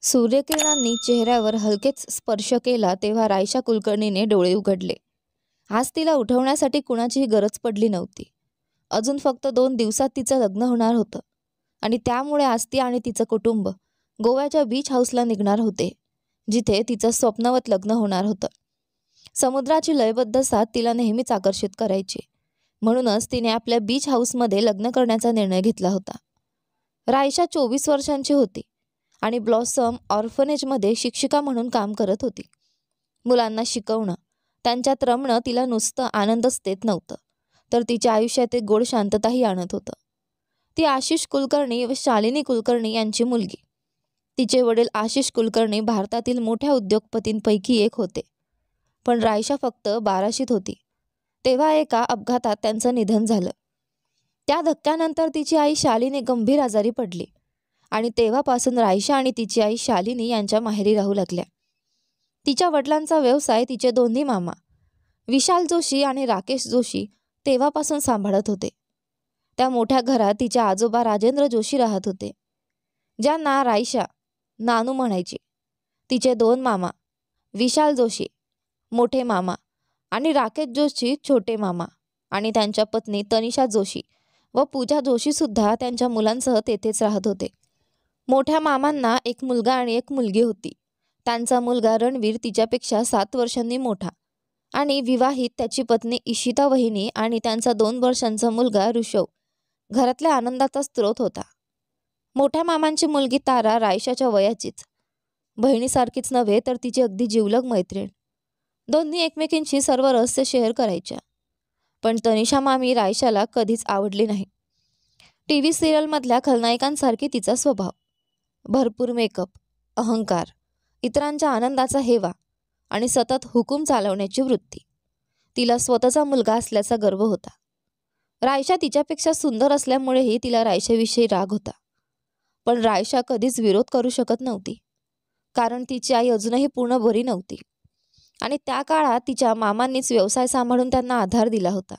सूर्यकिरणांनी चेहऱ्यावर हलकेच स्पर्श केला तेव्हा रायशा कुलकर्णीने डोळे उघडले. आज तिला उठवण्यासाठी कुणाचीही गरज पडली नव्हती. अजून फक्त 2 दिवसात तिचं लग्न होणार होतं आणि त्यामुळे आज ती आणि तिचं कुटुंब गोव्याच्या बीच हाऊसला निघणार होते, जिथे तिचं स्वप्नवत लग्न होणार होतं. समुद्राची लयबद्ध साथ तिला नेहमीच आकर्षित करायची, म्हणूनच तिने आपल्या बीच हाऊसमध्ये लग्न करण्याचा निर्णय घेतला होता. रायशा 24 वर्षांची होती आणि ब्लॉसम ऑर्फनेजमध्ये शिक्षिका म्हणून काम करत होती. मुलांना शिकवणं, त्यांच्यात रमणं तिला नुसतं आनंदच देत नव्हतं, तर तिच्या आयुष्यात एक गोड शांतताही आणत होतं. ती आशिष कुलकर्णी व शालिनी कुलकर्णी यांची मुलगी. तिचे वडील आशिष कुलकर्णी भारतातील मोठ्या उद्योगपतींपैकी एक होते, पण रायशा फक्त 12शीत होती तेव्हा एका अपघातात त्यांचं निधन झालं. त्या धक्क्यानंतर तिची आई शालिनी गंभीर आजारी पडली आणि तेव्हापासून रायशा आणि तिची आई शालिनी यांच्या माहेरी राहू लागल्या. तिच्या वडिलांचा व्यवसाय तिचे दोन्ही मामा विशाल जोशी आणि राकेश जोशी तेव्हापासून सांभाळत होते. त्या मोठ्या घरात तिचे आजोबा राजेंद्र जोशी राहत होते, ज्यांना रायशा नानू म्हणायची. तिचे 2 मामा विशाल जोशी मोठे मामा आणि राकेश जोशी छोटे मामा आणि त्यांच्या पत्नी तनिषा जोशी व पूजा जोशी सुद्धा त्यांच्या मुलांसह तेथेच राहत होते. मोठ्या मामांना एक मुलगा आणि एक मुलगी होती. त्यांचा मुलगा रणवीर तिच्यापेक्षा 7 वर्षांनी मोठा आणि विवाहित. त्याची पत्नी इशिता वहिनी आणि त्यांचा 2 वर्षांचा मुलगा ऋषव घरातल्या आनंदाचा स्रोत होता. मोठ्या मामांची मुलगी तारा रायशाच्या वयाचीच, बहिणीसारखीच नव्हे तर तिची अगदी जिवलग मैत्रीण. दोन्ही एकमेकींशी सर्व रहस्य शेअर करायच्या. पण तनिषा मामी रायशाला कधीच आवडली नाही. टीव्ही सिरियलमधल्या खलनायकांसारखी तिचा स्वभाव, भरपूर मेकअप, अहंकार, इतरांच्या आनंदाचा हेवा आणि सतत हुकूम चालवण्याची वृत्ती. तिला स्वतःचा मुलगा असल्याचा गर्व होता. रायशा तिच्यापेक्षा सुंदर असल्यामुळेही तिला रायशाविषयी राग होता. पण रायशा कधीच विरोध करू शकत नव्हती, कारण तिची आई अजूनही पूर्ण बरी नव्हती आणि त्या काळात तिच्या मामांनीच व्यवसाय सांभाळून त्यांना आधार दिला होता.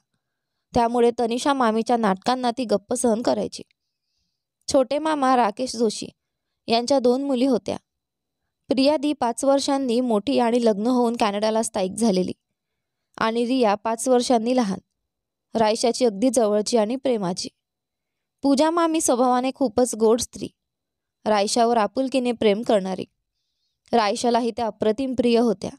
त्यामुळे तनिषा मामीच्या नाटकांना ती गप्प सहन करायची. छोटे मामा राकेश जोशी यांच्या 2 मुली होत्या. प्रियादी 5 वर्षांनी मोठी आणि लग्न होऊन कॅनडाला स्थायिक झालेली, आणि रिया 5 वर्षांनी लहान, रायशाची अगदी जवळची आणि प्रेमाची. पूजा मामी स्वभावाने खूपच गोड स्त्री, रायशावर आपुलकीने प्रेम करणारी. रायशालाही त्या अप्रतिम प्रिय होत्या.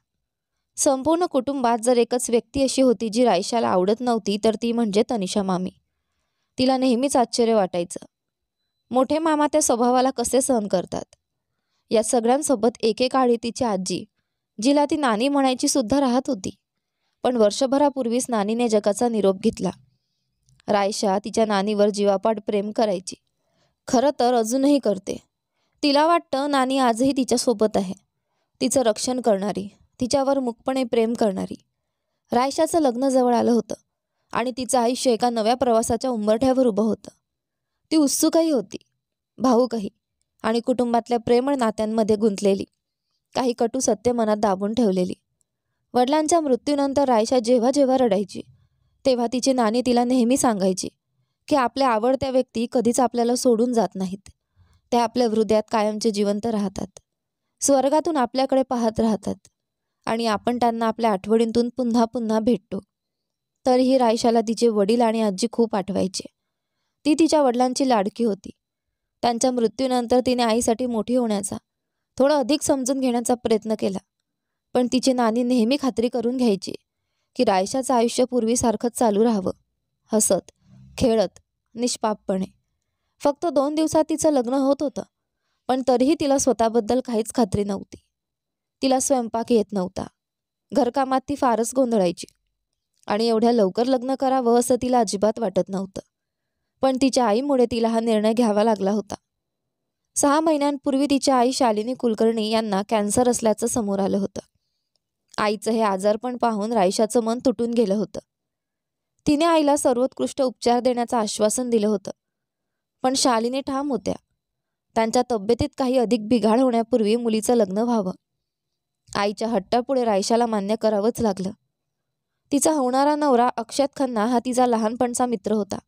संपूर्ण कुटुंबात जर एकच व्यक्ती अशी होती जी रायशाला आवडत नव्हती तर ती म्हणजे तनिषा मामी. तिला नेहमीच आश्चर्य वाटायचं, मोठे मामा त्या स्वभावाला कसे सहन करतात. या सगळ्यांसोबत एकेकाळी तिची आजी, जिला ती नानी म्हणायची, सुद्धा राहत होती. पण वर्षभरापूर्वीच नानीने जगाचा निरोप घेतला. रायशा तिच्या नानीवर जीवापाड प्रेम करायची. खरं तर अजूनही करते. तिला वाटतं नानी आजही तिच्यासोबत आहे, तिचं रक्षण करणारी, तिच्यावर मुकपणे प्रेम करणारी. रायशाचं लग्न जवळ आलं होतं आणि तिचं आयुष्य एका नव्या प्रवासाच्या उंबरठ्यावर उभं होतं. ती उत्सुकही होती, भावूकही आणि कुटुंबातल्या प्रेमळ नात्यांमध्ये गुंतलेली, काही कटू सत्य मनात दाबून ठेवलेली. वडिलांच्या मृत्यूनंतर रायशा जेव्हा जेव्हा रडायची तेव्हा तिची नानी तिला नेहमी सांगायची की आपल्या आवडत्या व्यक्ती कधीच आपल्याला सोडून जात नाहीत. त्या आपल्या हृदयात कायमचे जिवंत राहतात, स्वर्गातून आपल्याकडे पाहत राहतात आणि आपण त्यांना आपल्या आठवणींतून पुन्हा पुन्हा भेटतो. तरीही रायशाला तिचे वडील आणि आजी खूप आठवायचे. ती तिच्या वडिलांची लाडकी होती. त्यांच्या मृत्यूनंतर तिने आईसाठी मोठी होण्याचा, थोडं अधिक समजून घेण्याचा प्रयत्न केला. पण तिची नानी नेहमी खात्री करून घ्यायची की रायशाचं आयुष्य पूर्वीसारखंच चालू राहावं, हसत खेळत निष्पापपणे. फक्त 2 दिवसात तिचं लग्न होत होतं, पण तरीही तिला स्वतःबद्दल काहीच खात्री नव्हती. तिला स्वयंपाक येत नव्हता, घरकामात ती फारच गोंधळायची आणि एवढ्या लवकर लग्न करावं असं तिला अजिबात वाटत नव्हतं. पण तिच्या आईमुळे तिला हा निर्णय घ्यावा लागला होता. 6 महिन्यांपूर्वी तिच्या आई शालिनी कुलकर्णी यांना कॅन्सर असल्याचं समोर आलं होतं. आईचं हे आजारपण पाहून रायशाचं मन तुटून गेलं होतं. तिने आईला सर्वोत्कृष्ट उपचार देण्याचं आश्वासन दिलं होतं, पण शालिनी ठाम होत्या. त्यांच्या तब्येतीत काही अधिक बिघाड होण्यापूर्वी मुलीचं लग्न व्हावं. आईच्या हट्टापुढे रायशाला मान्य करावंच लागलं. तिचा होणारा नवरा अक्षत खन्ना हा तिचा लहानपणचा मित्र होता.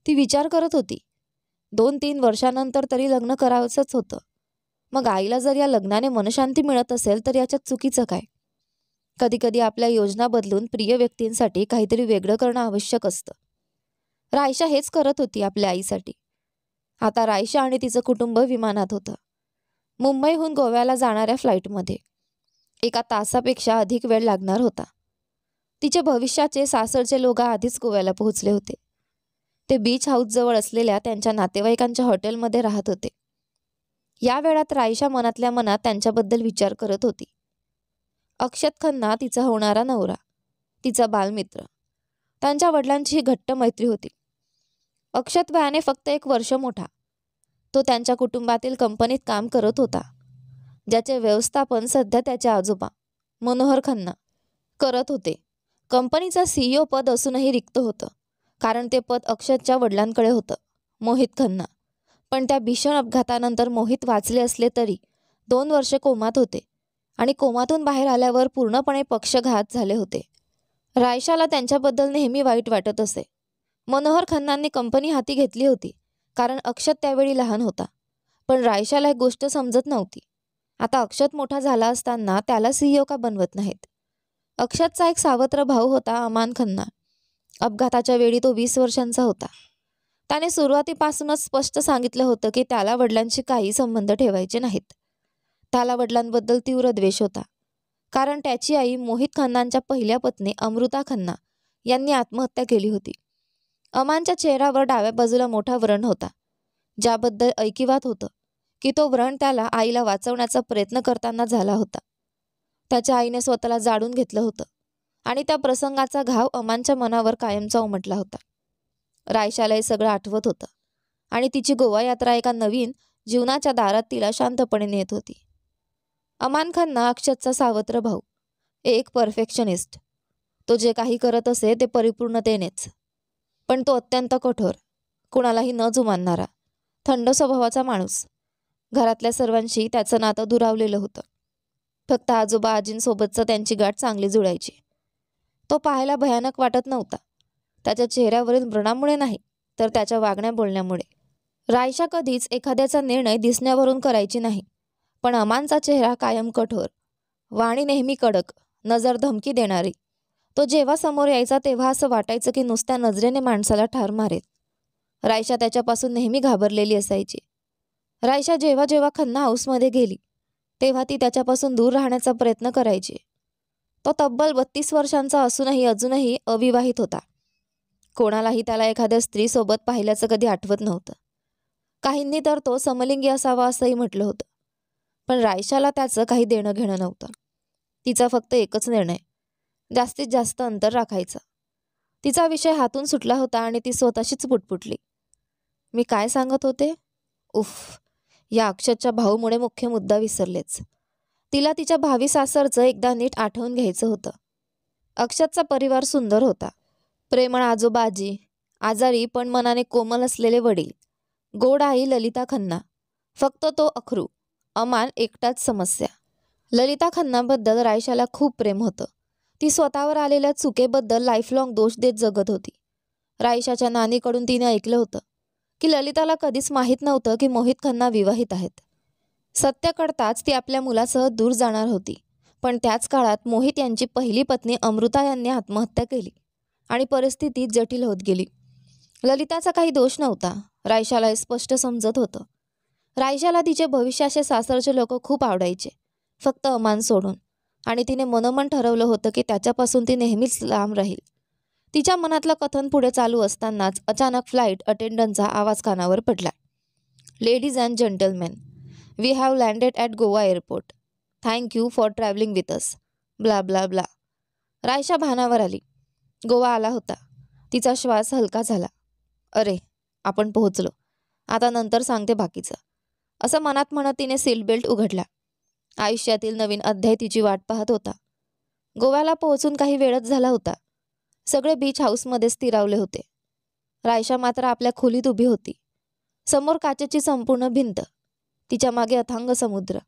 ती विचार करत होती, 2-3 वर्षानंतर तरी लग्न करावंच होतं. मग आईला जर या लग्नाने मनशांती मिळत असेल तर याच्यात चुकीचं काय? कधी कधी आपल्या योजना बदलून प्रिय व्यक्तींसाठी काहीतरी वेगळं करणं आवश्यक असतं. रायशा हेच करत होती आपल्या आईसाठी. आता रायशा आणि तिचं कुटुंब विमानात होतं. मुंबईहून गोव्याला जाणाऱ्या फ्लाईटमध्ये 1 तासापेक्षा अधिक वेळ लागणार होता. तिचे भविष्याचे सासरचे लोक आधीच गोव्याला पोहोचले होते. ते बीच हाऊसजवळ असलेल्या त्यांच्या नातेवाईकांच्या हॉटेलमध्ये राहत होते. या वेळात रायशा मनातल्या मनात त्यांच्याबद्दल विचार करत होती. अक्षत खन्ना तिचा होणारा नवरा, तिचा बालमित्र. त्यांच्या वडिलांची घट्ट मैत्री होती. अक्षत वयाने फक्त 1 वर्ष मोठा. तो त्यांच्या कुटुंबातील कंपनीत काम करत होता, ज्याचे व्यवस्थापन सध्या त्याचे आजोबा मनोहर खन्ना करत होते. कंपनीचं CEO पद असूनही रिक्त होतं, कारण ते पद अक्षतच्या वडिलांकडे होतं, मोहित खन्ना. पण त्या भीषण अपघातानंतर मोहित वाचले असले तरी 2 वर्षे कोमात होते आणि कोमातून बाहेर आल्यावर पूर्णपणे पक्षघात झाले होते. रायशाला त्यांच्याबद्दल नेहमी वाईट वाटत असे. मनोहर खन्नांनी कंपनी हाती घेतली होती कारण अक्षत त्यावेळी लहान होता. पण रायशाला एक गोष्ट समजत नव्हती. आता अक्षत मोठा झाला असताना त्याला CEO का बनवत नाहीत? अक्षतचा एक सावत्र भाऊ होता, अमान खन्ना. अपघाताच्या वेळी तो 20 वर्षांचा होता. त्याने सुरुवातीपासूनच स्पष्ट सांगितलं होतं की त्याला वडिलांशी काही संबंध ठेवायचे नाहीत. त्याला वडिलांबद्दल तीव्र द्वेष होता, कारण त्याची आई मोहित खन्नांच्या पहिल्या पत्नी अमृता खन्ना यांनी आत्महत्या केली होती. अमानच्या चेहऱ्यावर डाव्या बाजूला मोठा व्रण होता, ज्याबद्दल ऐकिवात होतं की तो व्रण त्याला आईला वाचवण्याचा प्रयत्न करताना झाला होता. त्याच्या आईने स्वतःला जाळून घेतलं होतं आणि त्या प्रसंगाचा घाव अमानच्या मनावर कायमचा उमटला होता. रायशाला हे सगळं आठवत होतं आणि तिची गोवा यात्रा एका नवीन जीवनाच्या दारात तिला शांतपणे नेत होती. अमान खन्ना अक्षतचा सावत्र भाऊ, एक परफेक्शनिस्ट. तो जे काही करत असे ते परिपूर्णतेनेच. पण तो अत्यंत कठोर, कुणालाही न जुमानणारा, थंड स्वभावाचा माणूस. घरातल्या सर्वांशी त्याचं नातं दुरावलेलं होतं. फक्त आजोबा आजींसोबतचं त्यांची गाठ चांगली जुळायची. तो पाहायला भयानक वाटत नव्हता, त्याच्या चेहऱ्यावरील व्रणामुळे नाही, तर त्याच्या वागण्या बोलण्यामुळे. रायशा कधीच एखाद्याचा निर्णय दिसण्यावरून करायची नाही, पण अमानचा चेहरा कायम कठोर, वाणी नेहमी कडक, नजर धमकी देणारी. तो जेव्हा समोर यायचा तेव्हा असं वाटायचं की नुसत्या नजरेने माणसाला ठार मारेल. रायशा त्याच्यापासून नेहमी घाबरलेली असायची. रायशा जेव्हा जेव्हा खन्ना हाऊसमध्ये गेली तेव्हा ती त्याच्यापासून दूर राहण्याचा प्रयत्न करायची. तो तब्बल 32 वर्षांचा असूनही अजूनही अविवाहित होता. कोणालाही त्याला एखाद्या स्त्रीसोबत पाहिल्याचं कधी आठवत नव्हतं. काहींनी तर तो समलिंगी असावा असंही म्हटलं होतं. पण रायशाला त्याचं काही देणं घेणं नव्हतं. तिचा फक्त एकच निर्णय, जास्तीत जास्त अंतर राखायचं. तिचा विषय हातून सुटला होता आणि ती स्वतःशीच पुटपुटली. मी काय सांगत होते? उफ, या अक्षतच्या भाऊमुळे मुख्य मुद्दा विसरलेच. तिला तिच्या भावी सासरचं एकदा नीट आठवून घ्यायचं होतं. अक्षतचा परिवार सुंदर होता. प्रेमळ आजोबा आजी, आजारी पण मनाने कोमल असलेले वडील, गोड आई ललिता खन्ना. फक्त तो अखरू, अमान एकटाच समस्या. ललिता खन्नाबद्दल रायशाला खूप प्रेम होतं. ती स्वतःवर आलेल्या चुकेबद्दल लाईफलॉंग दोष देत जगत होती. रायशाच्या नानीकडून तिने ऐकलं होतं की ललिताला कधीच माहीत नव्हतं की मोहित खन्ना विवाहित आहेत. सत्य कळताच ती आपल्या मुलासह दूर जाणार होती. पण त्याच काळात मोहित यांची पहिली पत्नी अमृता यांनी आत्महत्या केली आणि परिस्थिती जटिल होत गेली. ललिताचा काही दोष नव्हता, रायशाला हे स्पष्ट समजत होतं. रायशाला तिचे भविष्याचे सासरचे लोक खूप आवडायचे, फक्त अमान सोडून. आणि तिने मनोमन ठरवलं होतं की त्याच्यापासून ती नेहमीच लांब राहील. तिच्या मनातलं कथन पुढे चालू असतानाच अचानक फ्लाईट अटेंडंटचा आवाज कानावर पडला. Ladies and gentlemen, we have landed at Goa airport. Thank you for travelling with us. Blah blah blah. Raisha भानावर आली. गोवा आला होता. तिचा श्वास हलका झाला. अरे, आपण पोहोचलो. आता नंतर सांगते बाकीचं, असं मनात म्हणत तिने सीट बेल्ट उघडला. आयुष्यातील नवीन अध्याय तिची वाट पाहत होता. गोव्याला पोहोचून काही वेळच झाला होता. सगळे बीच हाऊसमध्ये स्थिरावले होते. रायशा मात्र आपल्या खोलीत उभी होती. समोर काचेची संपूर्ण भिंत, तिच्या मागे अथांग समुद्र.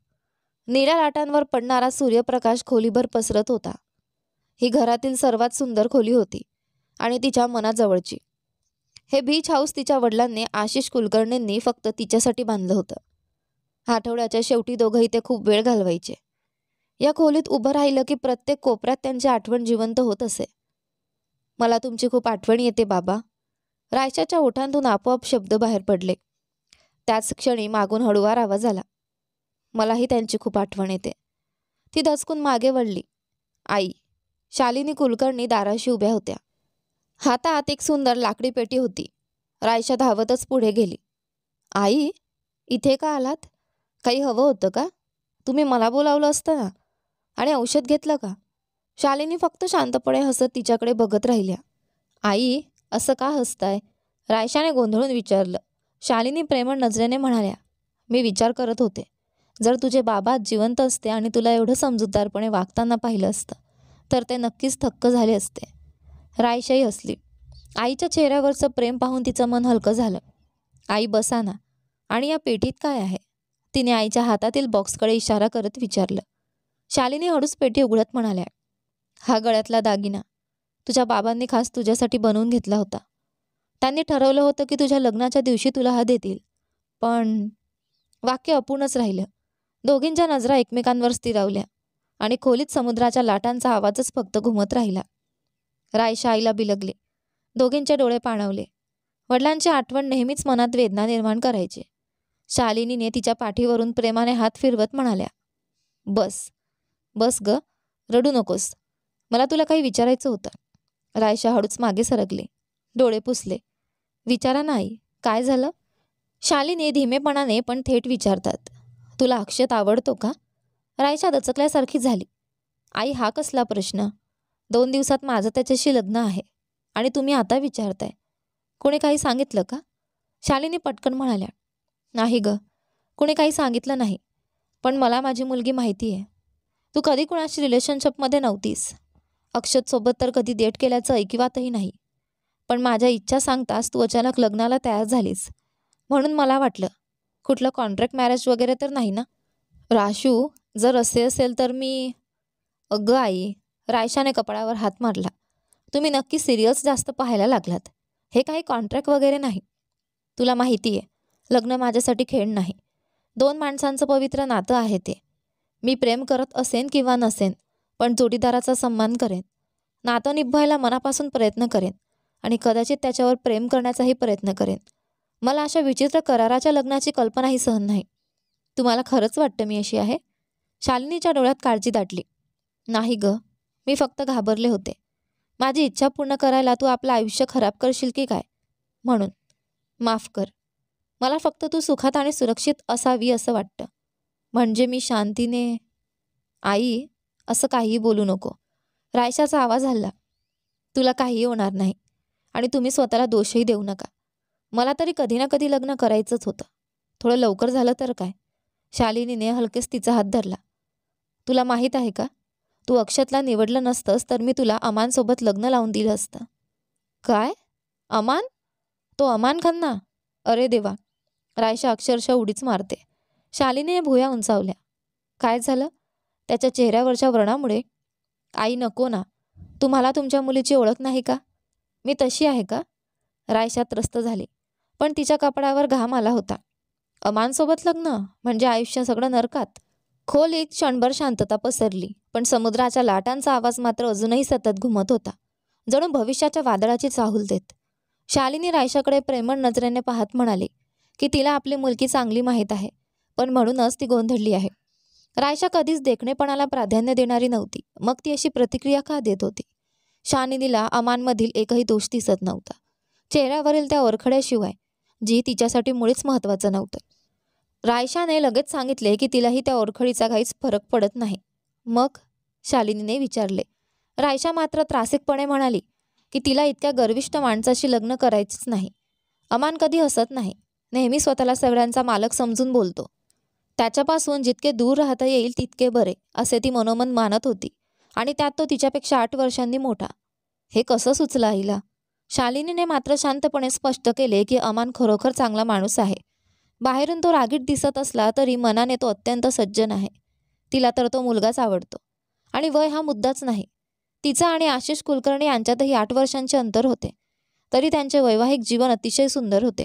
निळ्या लाटांवर पडणारा सूर्यप्रकाश खोलीभर पसरत होता. ही घरातील सर्वात सुंदर खोली होती आणि तिच्या मनाजवळची. हे बीच हाऊस तिच्या वडिलांनी, आशिष कुलकर्णींनी फक्त तिच्यासाठी बांधलं होतं. आठवड्याच्या शेवटी दोघंही ते खूप वेळ घालवायचे. या खोलीत उभं राहिलं की प्रत्येक कोपऱ्यात त्यांची आठवण जिवंत होत असे. मला तुमची खूप आठवण येते बाबा. रायशाच्या ओठांतून आपोआप शब्द बाहेर पडले. त्याच क्षणी मागून हळूवार आवाज आला. मलाही त्यांची खूप आठवण येते. ती दचकून मागे वळली. आई. शालिनी कुलकर्णी दाराशी उभ्या होत्या. हातात एक सुंदर लाकडी पेटी होती. रायशा धावतच पुढे गेली. आई, इथे का आलात? काही हवं होतं का? तुम्ही मला बोलावलं असतं ना. आणि औषध घेतलं का? शालिनी फक्त शांतपणे हसत तिच्याकडे बघत राहिल्या. आई, असं का हसताय? रायशाने गोंधळून विचारलं. शालिनी प्रेमळ नजरेने म्हणाल्या, मी विचार करत होते, जर तुझे बाबा जिवंत असते आणि तुला एवढं समजूतदारपणे वागताना पाहिलं असतं तर ते नक्कीच थक्क झाले असते. रायशाही हसली. आईच्या चेहऱ्यावरचं प्रेम पाहून तिचं मन हलकं झालं. आई बसा ना. आणि या पेटीत काय आहे? तिने आईच्या हातातील बॉक्सकडे इशारा करत विचारलं. शालिनी हळूच पेटी उघडत म्हणाल्या, हा गळ्यातला दागिना तुझ्या बाबांनी खास तुझ्यासाठी बनवून घेतला होता. त्यांनी ठरवलं होतं की तुझ्या लग्नाच्या दिवशी तुला हा देतील. पण वाक्य अपूर्णच राहिलं. दोघींच्या नजरा एकमेकांवर स्थिरावल्या आणि खोलीत समुद्राच्या लाटांचा आवाजच फक्त घुमत राहिला. रायशा आईला बिलगले. दोघींचे डोळे पाणावले. वडिलांची आठवण नेहमीच मनात वेदना निर्माण करायची. शालिनीने तिच्या पाठीवरून प्रेमाने हात फिरवत म्हणाल्या, बस बस ग, रडू नकोस. मला तुला काही विचारायचं होतं. रायशा हळूच मागे सरकले. डोळे पुसले. विचारा नाही, काय झालं? शालिनी धीमेपणाने पण थेट विचारतात. तुला अक्षत आवडतो का? रायशा दचकल्यासारखी झाली. आई, हा कसला प्रश्न? 2 दिवसात माझं त्याच्याशी लग्न आहे आणि तुम्ही आता विचारताय. कोणी काही सांगितलं का? शालिनी पटकन म्हणाल्या, नाही ग, कोणी काही सांगितलं नाही. पण मला माझी मुलगी माहिती आहे. तू कधी कुणाशी रिलेशनशिपमध्ये नव्हतीस. अक्षतसोबत तर कधी डेट केल्याचं ऐकिवातही नाही. पण माझ्या इच्छा सांगताच तू अचानक लग्नाला तयार झालीस. म्हणून मला वाटलं, कुठलं कॉन्ट्रॅक्ट मॅरेज वगैरे तर नाही ना? राशू, जर असे असेल तर मी... अगं आई, रायशाने कपाळावर हात मारला. तुम्ही नक्की सिरियल्स जास्त पाहायला लागलात. हे काही कॉन्ट्रॅक्ट वगैरे नाही. तुला माहिती आहे, लग्न माझ्यासाठी खेळ नाही. 2 माणसांचं पवित्र नातं आहे ते. मी प्रेम करत असेन किंवा नसेन, पण जोडीदाराचा सन्मान करेन. नातं निभवायला मनापासून प्रयत्न करेन आणि कदाचित त्याच्यावर प्रेम करण्याचाही प्रयत्न करेन. मला अशा विचित्र कराराच्या लग्नाची कल्पनाही सहन नाही. तुम्हाला खरंच वाटतं मी अशी आहे? शालिनीच्या डोळ्यात काळजी दाटली. नाही ग, मी फक्त घाबरले होते. माझी इच्छा पूर्ण करायला तू आपलं आयुष्य खराब करशील की काय, म्हणून. माफ कर. मला फक्त तू सुखात आणि सुरक्षित असावी असं वाटतं. म्हणजे मी शांतीने... आई, असं काहीही बोलू नको. रायशाचा आवाज हलला. तुला काहीही होणार नाही आणि तुम्ही स्वतःला दोषही देऊ नका. मला तरी कधी ना कधी लग्न करायचंच होतं. थोडं लवकर झालं तर काय? शालिनीने हलकेच तिचा हात धरला. तुला माहीत आहे का, तू अक्षतला निवडलं नसतंस तर मी तुला अमानसोबत लग्न लावून दिलं असतं. काय? अमान? तो अमान खन्ना? अरे देवा. रायशा अक्षरशः उडीच मारते. शालिनीने भुया उंचावल्या. काय झालं? त्याच्या चेहऱ्यावरच्या व्रणामुळे? आई, नको ना. तुम्हाला तुमच्या मुलीची ओळख नाही का? मी तशी आहे का? रायशा त्रस्त झाली, पण तिच्या कपड्यावर घाम आला होता. अमानसोबत लग्न म्हणजे आयुष्य सगळं नरकात. खोलीत क्षणभर शांतता पसरली, पण समुद्राच्या लाटांचा आवाज मात्र अजूनही सतत घुमत होता, जणू भविष्याच्या वादळाची चाहूल देत. शालिनी रायशाकडे प्रेमळ नजरेने पाहत म्हणाली की तिला आपली मुलगी चांगली माहीत आहे, पण म्हणूनच ती गोंधळली आहे. रायशा कधीच देखणेपणाला प्राधान्य देणारी नव्हती. मग ती अशी प्रतिक्रिया का देत होती? शालिनीला अमानमधील एकही दोष दिसत नव्हता, चेहऱ्यावरील त्या ओरखड्याशिवाय, जी तिच्यासाठी मुळीच महत्त्वाचं नव्हतं. रायशाने लगेच सांगितले की तिलाही त्या ओरखडीचा काहीच फरक पडत नाही. मग? शालिनीने विचारले. रायशा मात्र त्रासिकपणे म्हणाली की तिला इतक्या गर्विष्ठ माणसाशी लग्न करायचेच नाही. अमान कधी हसत नाही, नेहमी स्वतःला सगळ्यांचा मालक समजून बोलतो. त्याच्यापासून जितके दूर राहता येईल तितके बरे, असे ती मनोमन मानत होती. आणि त्यात तो तिच्यापेक्षा 8 वर्षांनी मोठा. हे कसं सुचलं आईला? शालिनीने मात्र शांतपणे स्पष्ट केले की अमान खरोखर चांगला माणूस आहे. बाहेरून तो रागीट दिसत असला तरी मनाने तो अत्यंत सज्जन आहे. तिला तर तो मुलगाच आवडतो. आणि वय हा मुद्दाच नाही. तिचा आणि आशिष कुलकर्णी यांच्यातही 8 वर्षांचे अंतर होते, तरी त्यांचे वैवाहिक जीवन अतिशय सुंदर होते.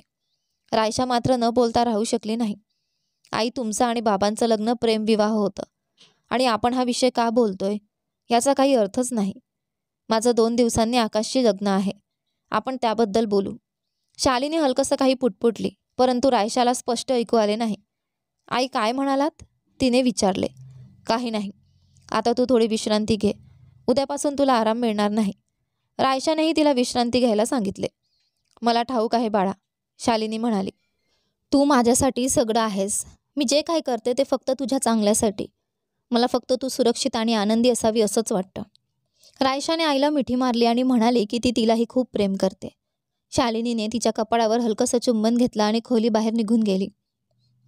रायशा मात्र न बोलता राहू शकली नाही. आई, तुमचं आणि बाबांचं लग्न प्रेमविवाह होतं आणि आपण हा विषय का बोलतोय याचा काही अर्थच नाही. माझं 2 दिवसांनी आकाशशी लग्न आहे. आपण त्याबद्दल बोलू. शालिनी हलकंसं काही पुटपुटली, परंतु रायशाला स्पष्ट ऐकू आले नाही. आई, काय म्हणालात? तिने विचारले. काही नाही. आता तू थोडी विश्रांती घे. उद्यापासून तुला आराम मिळणार नाही. रायशानेही तिला विश्रांती घ्यायला सांगितले. मला ठाऊक आहे बाळा, शालिनी म्हणाली. तू माझ्यासाठी सगळं आहेस. मी जे काही करते ते फक्त तुझ्या चांगल्यासाठी. मला फक्त तू सुरक्षित आणि आनंदी असावी असंच वाटतं. रायशाने आईला मिठी मारली आणि म्हणाली की ती तिलाही खूप प्रेम करते. शालिनीने तिच्या कपाळावर हलकंसं चुंबन घेतलं आणि खोली बाहेर निघून गेली.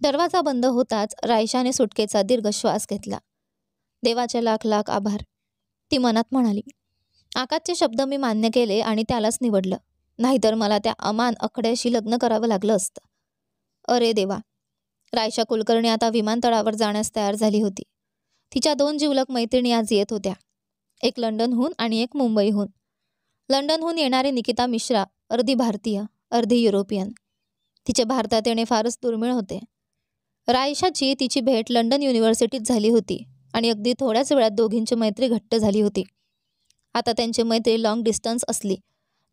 दरवाजा बंद होताच रायशाने सुटकेचा दीर्घ श्वास घेतला. देवाचे लाख लाख आभार, ती मनात म्हणाली. आकाशचे शब्द मी मान्य केले आणि त्यालाच निवडलं. नाहीतर मला त्या अमान अखड्याशी लग्न करावं लागलं असतं. अरे देवा. रायशा कुलकर्णी आता विमानतळावर जाण्यास तयार झाली होती. तिच्या 2 जिवलग मैत्रिणी आज येत होत्या. एक लंडनहून आणि एक मुंबईहून. लंडनहून येणारी निकिता मिश्रा अर्धी भारतीय अर्धी युरोपियन. तिचे भारतात येणे फारच दुर्मिळ होते. रायशाची तिची भेट लंडन युनिव्हर्सिटीत झाली होती आणि अगदी थोड्याच वेळात दोघींची मैत्री घट्ट झाली होती. आता त्यांची मैत्री लॉंग डिस्टन्स असली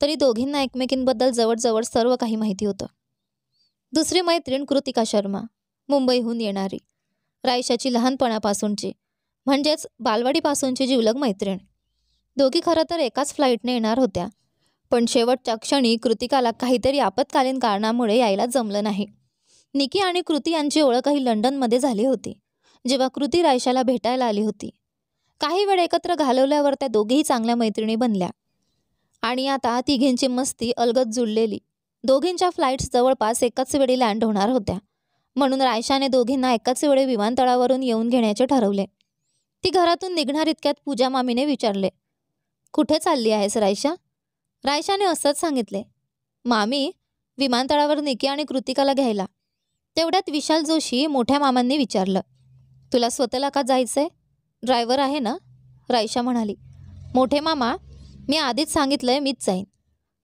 तरी दोघींना एकमेकींबद्दल जवळजवळ सर्व काही माहिती होतं. दुसरी मैत्रीण कृतिका शर्मा, मुंबईहून येणारी, रायशाची लहानपणापासूनची म्हणजेच बालवाडीपासूनची जिवलग मैत्रीण. दोघी खरं तर एकाच फ्लाईटने येणार होत्या, पण शेवटच्या क्षणी कृतिकाला काहीतरी आपत्कालीन कारणामुळे यायला जमलं नाही. निकी आणि कृती यांची ओळखही लंडनमध्ये झाली होती, जेव्हा कृती रायशाला भेटायला आली होती. काही वेळ एकत्र घालवल्यावर त्या दोघीही चांगल्या मैत्रिणी बनल्या आणि आता तिघींची मस्ती अलगद जुळलेली. दोघींच्या फ्लाईट्स जवळपास एकाच वेळी लँड होणार होत्या, म्हणून रायशाने दोघींना एकाच वेळी विमानतळावरून येऊन घेण्याचे ठरवले. ती घरातून निघणार इतक्यात पूजा मामीने विचारले, कुठे चालली आहेस रायशा? रायशाने असंच सांगितले, मामी, विमानतळावर निकी आणि कृतिकाला घ्यायला. तेवढ्यात विशाल जोशी मोठ्या मामांनी विचारलं, तुला स्वतःला का जायचंय? ड्रायव्हर आहे ना? रायशा म्हणाली. मोठे मामा, मी आधीच सांगितलंय मीच जाईन.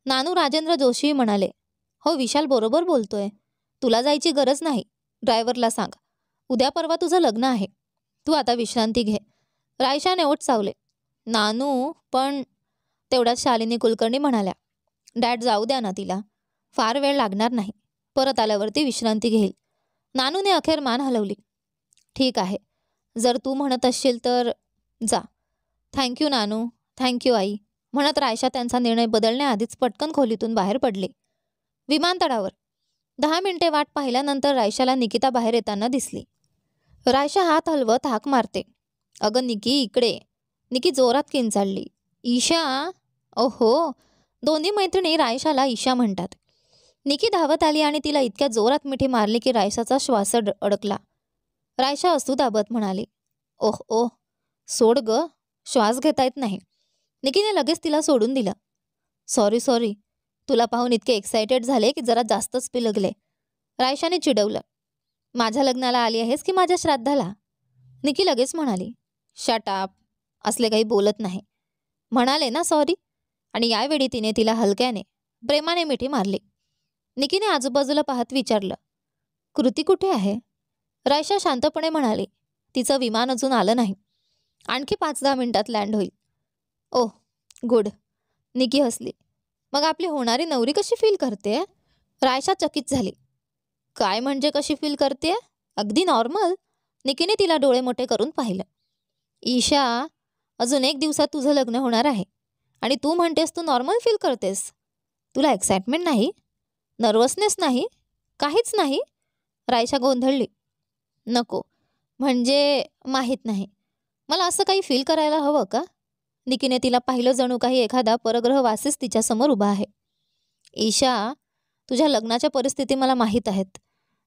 नानू राजेंद्र जोशी म्हणाले, हो, विशाल बरोबर बोलतोय. तुला जायची गरज नाही. ड्रायव्हरला सांग. उद्या परवा तुझं लग्न आहे. तू आता विश्रांती घे. रायशाने ओठ चावले. नानू, पण तेवढ्यात शालिनी कुलकर्णी म्हणाल्या, डॅड जाऊ द्या ना तिला. फार वेळ लागणार नाही. परत आल्यावरती विश्रांती घेईल. नानूने अखेर मान हलवली. ठीक आहे, जर तू म्हणत असशील तर जा. थँक्यू नानू. थँक्यू आई, म्हणत रायशा त्यांचा निर्णय बदलण्याआधीच पटकन खोलीतून बाहेर पडली. विमानतळावर 10 मिनिटे वाट पाहिल्यानंतर रायशाला निकिता बाहेर येताना दिसली. रायशा हात हलवत हाक मारते, अगं निकी, इकडे. निकी जोरात किंचाळली, ईशा. ओहो, दोन्ही मैत्रिणी रायशाला ईशा म्हणतात. निकी धावत आली आणि तिला इतक्या जोरात मिठी मारली की रायशाचा श्वास अडकला. रायशा असू दाबत म्हणाली, ओह ओह, सोड ग, श्वास घेता येत नाही. निकीने लगेच तिला सोडून दिलं. सॉरी सॉरी, तुला पाहून इतके एक्सायटेड झाले की जरा जास्तच पिलगले. रायशाने चिडवलं. माझ्या लग्नाला आली आहेस की माझ्या श्राद्धाला? निकी लगेच म्हणाली, शट अप, असले काही बोलत नाही. म्हणाले ना सॉरी. आणि यावेळी तिने तिला हलक्याने प्रेमाने मिठी मारली. निकीने आजूबाजूला पाहत विचारलं, कृती कुठे आहे? रायशा शांतपणे म्हणाली, तिचं विमान अजून आलं नाही. आणखी 5-10 मिनिटात लँड होईल. Oh good. निकी हसली. मग आपली होणारी नवरी कशी फील करते? रायशा चकित झाली. काय म्हणजे कशी फील करते? अगदी नॉर्मल. निकीने तिला डोळे मोठे करून पाहिलं. ईशा, अजून 1 दिवसात तुझं लग्न होणार आहे आणि तू म्हणतेस तू नॉर्मल फील करतेस. तुला एक्साइटमेंट नाही, नर्वसनेस नाही, काहीच नाही? रायशा गोंधळली. नको, म्हणजे माहीत नाही, मला असं काही फील करायला हवं का? निकीने तिला पाहिलं जणू काही एखादा परग्रहवासीच तिच्यासमोर उभा आहे. ईशा, तुझ्या लग्नाच्या परिस्थिती मला माहीत आहेत,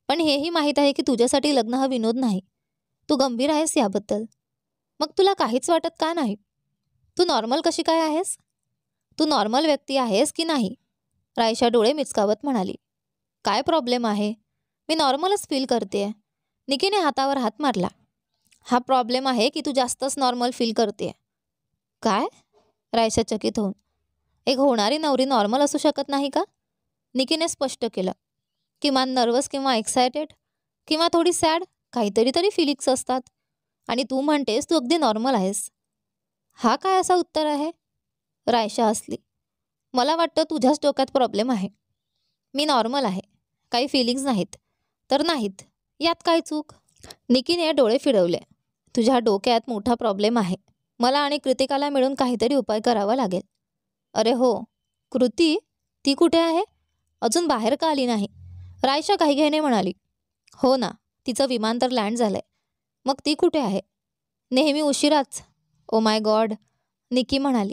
पण हेही माहीत आहे की तुझ्यासाठी लग्न हा विनोद नाही. तू गंभीर आहेस याबद्दल. मग तुला काहीच वाटत का नाही? तू नॉर्मल कशी काय आहेस? तू नॉर्मल व्यक्ती आहेस की नाही? रायशा डोळे मिचकावत म्हणाली. काय प्रॉब्लेम आहे? मी नॉर्मलच फील करते. निकीने हातावर हात मारला. हा प्रॉब्लेम आहे की तू जास्तच नॉर्मल फील करते. काय? रायशा चकित होऊन, एक होणारी नवरी नॉर्मल असू शकत नाही का? निकीने स्पष्ट केलं. किमान नर्वस किंवा एक्सायटेड किंवा थोडी सॅड काहीतरी तरी फिलिंग्स असतात. आणि तू म्हणतेस तू अगदी नॉर्मल आहेस. हा काय असा उत्तर आहे? रायशा हसली. मला वाटतं तुझ्याच डोक्यात प्रॉब्लेम आहे. मी नॉर्मल आहे. काही फिलिंग्स नाहीत तर नाहीत, यात काय चूक? निकीने डोळे फिरवले. तुझ्या डोक्यात मोठा प्रॉब्लेम आहे. मला आणि कृतिकाला मिळून काहीतरी उपाय करावा लागेल. अरे हो, कृती? ती कुठे आहे? अजून बाहेर का आली नाही? रायशा घाईघाईने म्हणाली. हो ना, तिचं विमान तर लँड झालंय. मग ती कुठे आहे? नेहमी उशिराच. ओ माय गॉड, निकी म्हणाली.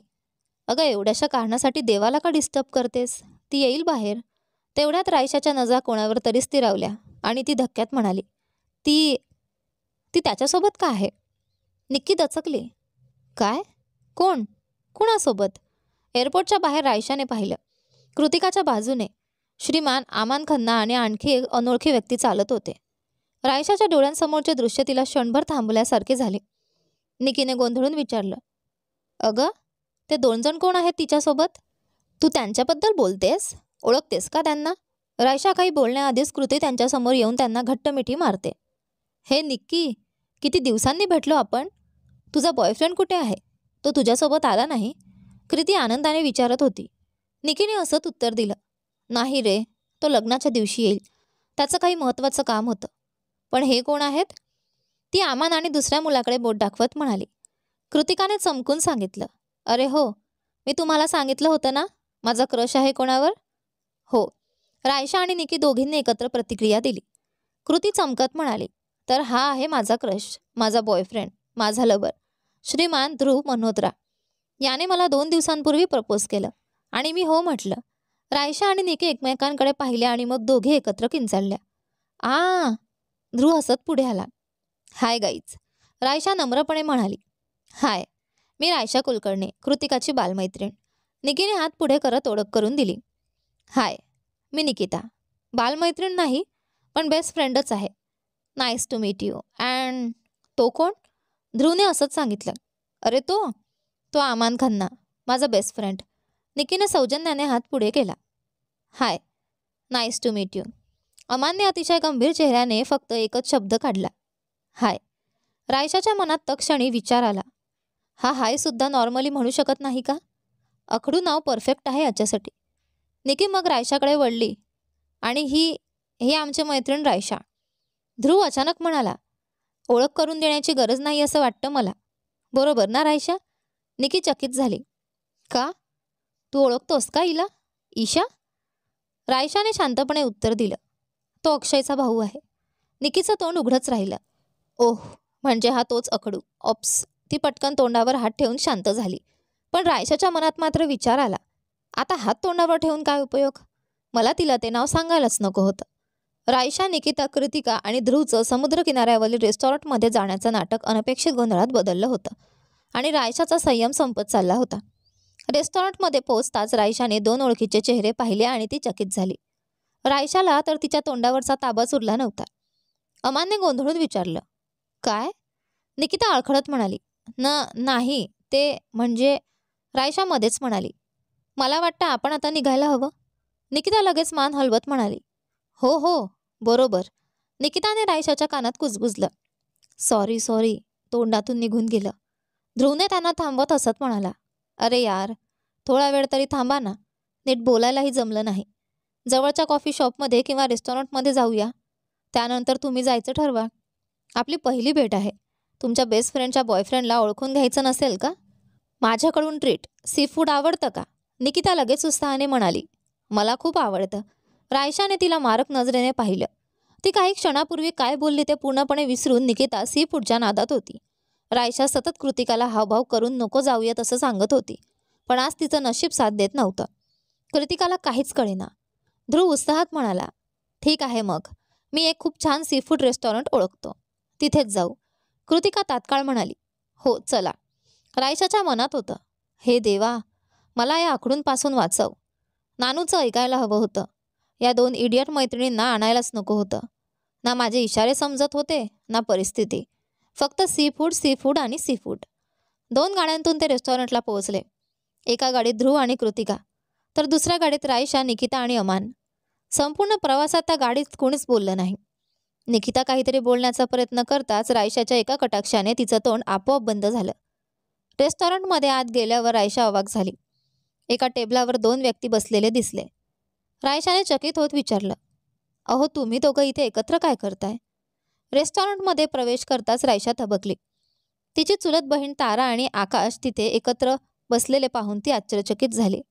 अगं, एवढ्याशा कारणासाठी देवाला का डिस्टर्ब करतेस? ती येईल बाहेर. तेवढ्यात रायशाच्या नजरा कोणावर तरी स्थिरावल्या आणि ती धक्क्यात म्हणाली. ती ती त्याच्यासोबत का आहे? निक्की दचकली. काय? कोण? कुणासोबत? एअरपोर्टच्या बाहेर रायशाने पाहिलं. कृतिकाच्या बाजूने श्रीमान आमान खन्ना आणि आणखी एक अनोळखी व्यक्ती चालत होते. रायशाच्या डोळ्यांसमोरचे दृश्य तिला क्षणभर थांबल्यासारखे झाले. निकीने गोंधळून विचारलं. अगं, ते 2 जण कोण आहेत तिच्यासोबत? तू त्यांच्याबद्दल बोलतेस? ओळखतेस का त्यांना? रायशा काही बोलण्याआधीच कृती त्यांच्यासमोर येऊन त्यांना घट्ट मिठी मारते. हे निक्की, किती दिवसांनी भेटलो आपण. तुझा बॉयफ्रेंड कुठे आहे? तो तुझ्यासोबत आला नाही? कृती आनंदाने विचारत होती. निकीने असंच उत्तर दिलं. नाही रे, तो लग्नाच्या दिवशी येईल. त्याचं काही महत्त्वाचं काम होतं. पण हे कोण आहेत? ती आमान आणि दुसऱ्या मुलाकडे बोट दाखवत म्हणाली. कृतिकाने चमकून सांगितलं. अरे हो, मी तुम्हाला सांगितलं होतं ना, माझा क्रश आहे कोणावर. हो. रायशा आणि निकी दोघींनी एकत्र प्रतिक्रिया दिली. कृती चमकत म्हणाली. तर हा आहे माझा क्रश, माझा बॉयफ्रेंड, माझा लवर, श्रीमान ध्रुव मल्होत्रा. याने मला 2 दिवसांपूर्वी प्रपोज केलं आणि मी हो म्हटलं. रायशा आणि निकी एकमेकांकडे पाहिल्या आणि मग दोघे एकत्र किंचाळल्या. ध्रुव हसत पुढे आला. हाय गाईज, रायशा नम्रपणे म्हणाली. हाय, मी रायशा कुलकर्णी, कृतिकाची बालमैत्रीण. निकीने हात पुढे करत ओळख करून दिली. हाय, मी निकिता. बालमैत्रीण नाही, पण बेस्ट फ्रेंडच आहे. Nice to meet you. And तो कोण? ध्रुवने असंच सांगितलं. अरे तो आमान खन्ना, माझा बेस्ट फ्रेंड. निकीने सौजन्याने हात पुढे केला. हाय, नाईस टू मीट यू. अमानने अतिशय गंभीर चेहऱ्याने फक्त एकच शब्द काढला. हाय. रायशाच्या मनात तत्क्षणी विचार आला. हा हाय सुद्धा नॉर्मली म्हणू शकत नाही का? अखडू नाव परफेक्ट आहे याच्यासाठी. निकी मग रायशाकडे वळली. आणि ही आमची मैत्रीण रायशा. ध्रुव अचानक म्हणाला. ओळख करून देण्याची गरज नाही असं वाटतं मला. बरोबर ना रायशा? निकी चकित झाली. का? तू ओळखतोस का हिला? ईशा? रायशाने शांतपणे उत्तर दिलं. तो अक्षयचा भाऊ आहे. निकीचं तोंड उघडच राहिलं. ओह, म्हणजे हा तोच अकडू. ऑप्स. ती पटकन तोंडावर हात ठेवून शांत झाली. पण रायशाच्या मनात मात्र विचार आला. आता हात तोंडावर ठेवून काय उपयोग? मला तिला ते नाव सांगायलाच नको होतं. रायशा, निकिता, कृतिका आणि ध्रुवचं समुद्रकिनाऱ्यावरील रेस्टॉरंटमध्ये जाण्याचं नाटक अनपेक्षित गोंधळात बदललं होतं आणि रायशाचा संयम संपत चालला होता. रेस्टॉरंटमध्ये पोहोचताच रायशाने 2 ओळखीचे चेहरे पाहिले आणि ती चकित झाली. रायशाला तर तिच्या तोंडावरचा ताबाच उरला नव्हता. अमानने गोंधळून विचारलं. काय? निकिता अळखळत म्हणाली. नाही, ते म्हणजे. रायशा मध्येच म्हणाली. मला वाटतं आपण आता निघायला हवं. निकिता लगेच मान हलवत म्हणाली. हो, बरोबर. निकिताने रायशाच्या कानात कुजबुजलं. सॉरी, तोंडातून निघून गेलं. ध्रुवने त्यांना थांबवत हसत म्हणाला. अरे यार, थोडा वेळ तरी थांबा ना. नीट बोलायलाही जमलं नाही. जवळच्या कॉफी शॉपमध्ये किंवा रेस्टॉरंटमध्ये जाऊया. त्यानंतर तुम्ही जायचं ठरवा. आपली पहिली भेट आहे. तुमच्या बेस्ट फ्रेंडच्या बॉयफ्रेंडला ओळखून घ्यायचं नसेल का? माझ्याकडून ट्रीट. सी फूड आवडतं का? निकिता लगेच उत्साहाने म्हणाली. मला खूप आवडतं. रायशाने तिला मारक नजरेने पाहिलं. ती काही क्षणापूर्वी काय बोलली ते पूर्णपणे विसरून निकिता सी फूडच्या नादात होती. रायशा सतत कृतिकाला हावभाव करून नको जाऊयात असं सांगत होती. पण आज तिचं नशीब साथ देत नव्हतं. कृतिकाला काहीच कळेना. ध्रुव उत्साहात म्हणाला. ठीक आहे मग. मी एक खूप छान सी फूड रेस्टॉरंट ओळखतो. तिथेच जाऊ. कृतिका तात्काळ म्हणाली. हो, चला. रायशाच्या मनात होतं. हे देवा, मला या आखडूंपासून वाचव. नानूचं ऐकायला हवं होतं. या 2 इडियट मैत्रिणींना आणायलाच नको होतं. ना माझे इशारे समजत होते, ना परिस्थिती. फक्त सी फूड आणि सी फूड. 2 गाड्यांतून ते रेस्टॉरंटला पोहोचले. एका गाडीत ध्रुव आणि कृतिका, तर दुसऱ्या गाडीत रायशा, निकिता आणि अमान. संपूर्ण प्रवासात त्या गाडीत कोणीच बोललं नाही. निकिता काहीतरी बोलण्याचा प्रयत्न करताच रायशाच्या एका कटाक्षाने तिचं तोंड आपोआप बंद झालं. रेस्टॉरंटमध्ये आत गेल्यावर रायशा अवाक झाली. एका टेबलावर 2 व्यक्ती बसलेले दिसले. रायशाने चकित होत विचारलं, अहो तुम्ही दोघं इथे एकत्र काय करताय? रेस्टॉरंटमध्ये प्रवेश करताच रायशा थबकली. तिची चुलत बहीण तारा आणि आकाश तिथे एकत्र बसलेले पाहून ती आश्चर्यचकित झाली.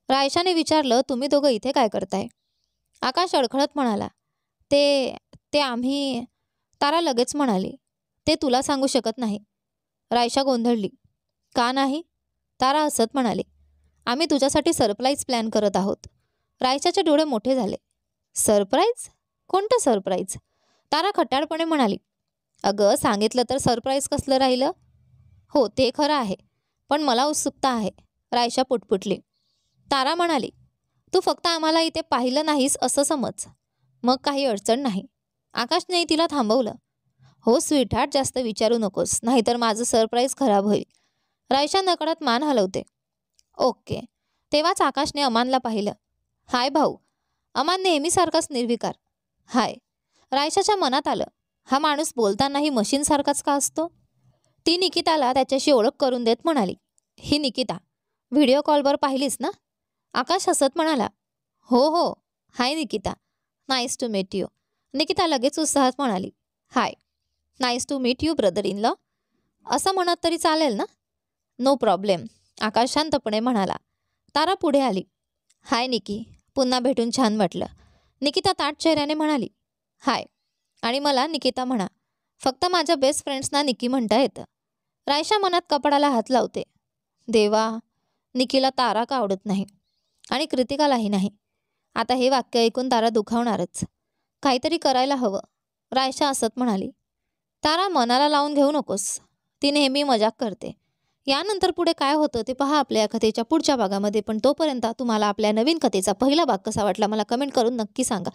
रायशाने विचारलं, तुम्ही दोघं इथे काय करताय? आकाश अडखळत म्हणाला, ते ते आम्ही. तारा लगेच म्हणाली, ते तुला सांगू शकत नाही. रायशा गोंधळली. का नाही? तारा हसत म्हणाली, आम्ही तुझ्यासाठी सरप्राईज प्लॅन करत आहोत. रायशाचे डोळे मोठे झाले. सरप्राईज? कोणतं सरप्राईज? तारा खट्टाळपणे म्हणाली, अगं सांगितलं तर सरप्राईज कसलं राहिलं? हो ते खरं आहे, पण मला उत्सुकता आहे. रायशा पुटपुटली. तारा म्हणाली, तू फक्त आम्हाला इथे पाहिलं नाहीस असं समज, मग काही अडचण नाही. आकाशने तिला थांबवलं. हो स्वीटहार्ट, जास्त विचारू नकोस, नाहीतर माझं सरप्राईज खराब होईल. रायशा नकळत मान हलवते. ओके. तेव्हाच आकाशने अमानला पाहिलं. हाय भाऊ. अमान नेहमीसारखाच निर्विकार. हाय. रायशाच्या मनात आलं, हा माणूस बोलतानाही मशीनसारखाच का असतो? ती निकिताला त्याच्याशी ओळख करून देत म्हणाली, ही निकिता, व्हिडिओ कॉलवर पाहिलीस ना? आकाश हसत म्हणाला, हो हो. Hi Nikita, nice to meet you. Nikita लगेच उत्साहात म्हणाली, hi, nice to meet you brother in law. असं म्हणत तरी चालेल ना? No problem. आकाश शांतपणे म्हणाला. तारा पुढे आली. हाय निकी, पुन्हा भेटून छान वाटलं. निकिता ताठ चेहऱ्याने म्हणाली, हाय, आणि मला निकिता म्हणा. फक्त माझ्या बेस्ट फ्रेंड्सना निकी म्हणता येतं. रायशा मनात कपाळाला हात लावते. देवा, निकीला तारा का आवडत नाही आणि कृतिकालाही नाही. आता हे वाक्य ऐकून तारा दुखावणारच. काहीतरी करायला हवं. रायशा हसत म्हणाली, तारा मनाला लावून घेऊ नकोस. ती नेहमी मजाक करते. यानंतर पुढे काय होतं ते पहा आपल्या कथेच्या पुढच्या भागामध्ये. पण तोपर्यंत तुम्हाला आपल्या नवीन कथेचा पहिला भाग कसा वाटला मला कमेंट करून नक्की सांगा.